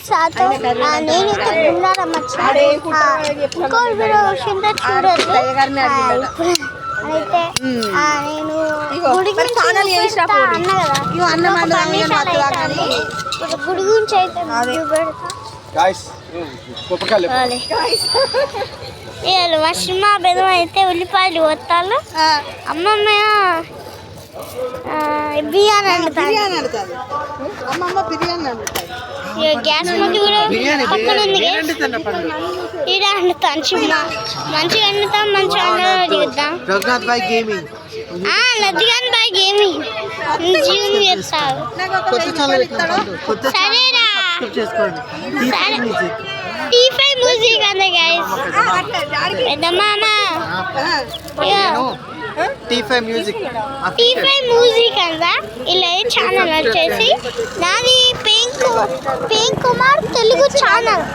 శాతం నేనైతే గుండారం వచ్చాను. ఇంకో వీడియో వచ్చిందో చూడొద్దు. అయితే నేను గుడి గురించి అన్న కదా, గుడి గురించి అయితే మా సినిమా బెదం అయితే ఉల్లిపాయలు కొత్తాలు. అమ్మమ్మ బిర్యానీ వండుతాను. గ్యాస్ ముందు కూడా పక్కన ఉంది. ఈడ వండుతాను సినిమా మంచిగా వండుతాం. మంచిగా దిగుతాం. నదిగాని బాయ్ గేమింగ్ జీవం చేస్తావు. సరేరా T5 మ్యూజిక్ అందే గైస్. పెద్దమ్మ T5 మ్యూజిక్ అందా. ఇలా ఛానల్ వచ్చేసి నాది ప్రేమ్ కుమార్ తెలుగు ఛానల్.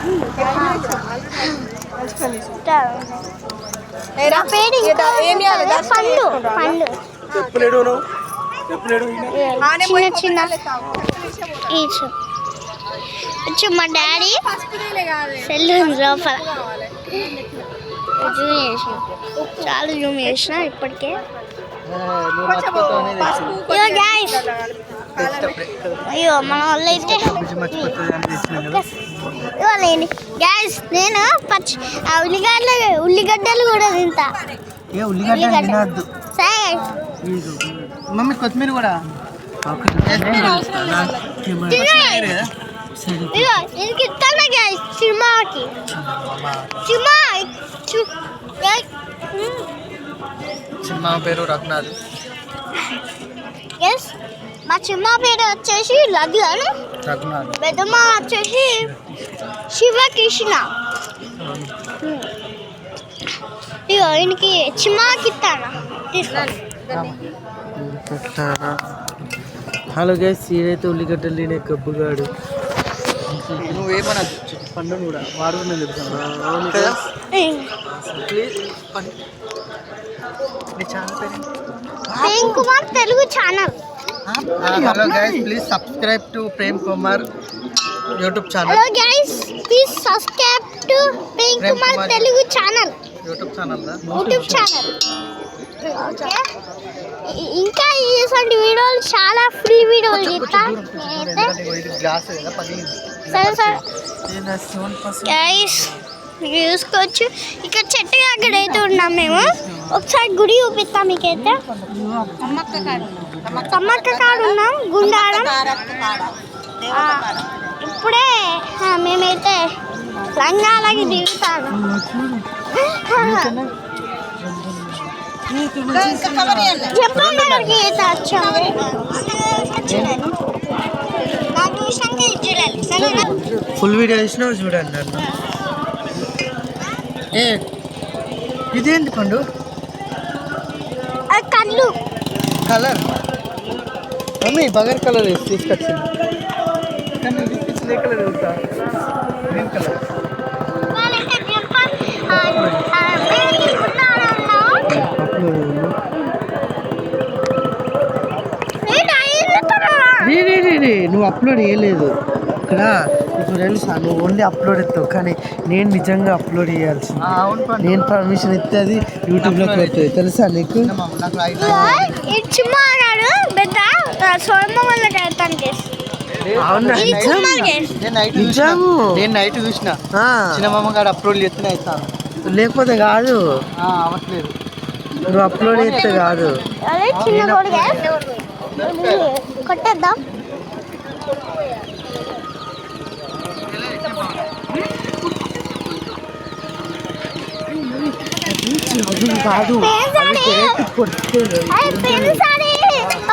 చిన్న మా డాడీ సెల్ లోపల జూమ్ చేసిన, చాలా జూమ్ చేసిన ఇప్పటికే. అయ్యో మన వాళ్ళు అయితే ఇవ్వాలండి గ్యాస్. నేను ఉల్లిగడ్డలు కూడా తింటా. మమ్మీ కొత్తిమీర కూడా సినిమాకి సినిమా పేరు రఘునాథ్. మా సినిమా పేరు వచ్చేసి లగ్నాథ్. పెద్దమ్మ వచ్చేసి శివకృష్ణ. ఇగో ఈయనకి చిమాకి ఇస్తాను. హలో గైస్, ఈడైతే ఉల్లిగడ్డలు తినే కబ్బుగాడు. నువ్వేమన్నా పండు కూడా వాడుకున్నా చెప్తాను. Prem Kumar Telugu channel. Hello guys, please subscribe to Prem Kumar YouTube channel. Hello guys, please subscribe to Prem Kumar Telugu channel. YouTube channel. ఇంకా ఇటువంటి వీడియోలు చాలా ఫ్రీ వీడియోలు ఇస్తా. సరే గైస్, చూసుకోవచ్చు. ఇక్కడ చెట్టు అక్కడ అయితే ఉన్నాం మేము. ఒకసారి గుడి చూపిస్తాం మీకైతే. సమ్మక్క కాడు ఉన్నాం, గుండారం. ఇప్పుడే మేమైతే లంగాలకి దిగుతాను. ఫుల్ వీడియో తీసినావు చూడండి. ఇదేంటి పండు? కళ్ళు కలర్ మమ్మీ బగర్ కలర్ వేసి తీసుకొచ్చింది. కానీ తీసుకొచ్చింది ఏ కలర్ వెళ్తా? Green colour. నువ్వు అప్లోడ్ చేయలేదు ఇక్కడ. ఇప్పుడు తెలుసా, నువ్వు ఓన్లీ అప్లోడ్ ఎత్తావు, కానీ నేను నిజంగా అప్లోడ్ చేయాల్సింది. నేను పర్మిషన్ ఇస్తే అది యూట్యూబ్లోకి పెడుతుంది, తెలుసా నీకు? నేను నైట్ చూసిన చిన్నమ్మ గారు అప్లోడ్ చేస్తేనే అవుతాను, లేకపోతే కాదు. అవ్వట్లేదు, నువ్వు అప్లోడ్ చేస్తే కాదు. కొట్టేద్దాం. కాదు,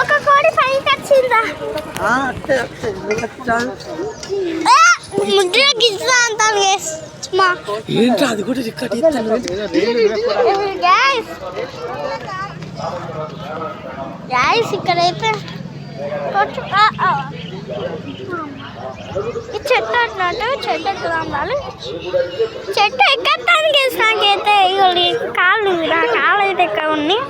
ఒక కోడి పైకి వచ్చిందా? ముద్ర గిజ్జా అంటాను. ఏంటి అది కూడా రికార్డ్ చేస్తాను. ఇక్కడైతే ఈ చెట్టు అన్నట్టు చెట్టు ఎక్కుదాం. చెట్టు ఎక్కడానికి నాకైతే కాళ్ళు, నా కాళ్ళు అయితే ఎక్కడ ఉన్నాయి.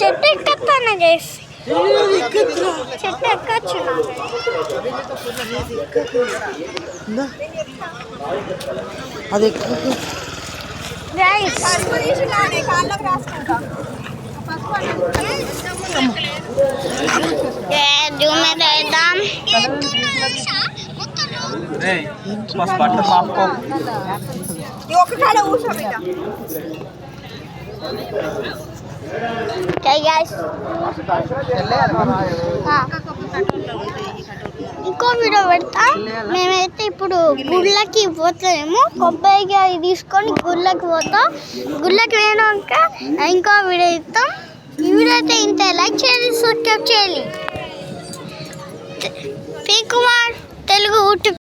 చెట్టు ఎక్కతాను గేసి. చెట్టు ఎక్కొచ్చు అది ఎక్కువ గైస్ జూమేద్దాం ఇంకో వీడియో పెడతా. మేమైతే ఇప్పుడు గుళ్ళకి పోతామేమో, కొబ్బరికాయ తీసుకొని గుళ్ళకి పోతాం. గుళ్ళకి పోయినాక ఇంకో వీడియో ఇస్తాం. ఈ వీడియో అయితే ఇంత, లైక్ చేయాలి, సబ్స్క్రైబ్ చేయాలి. P Kumar Telugu YouTube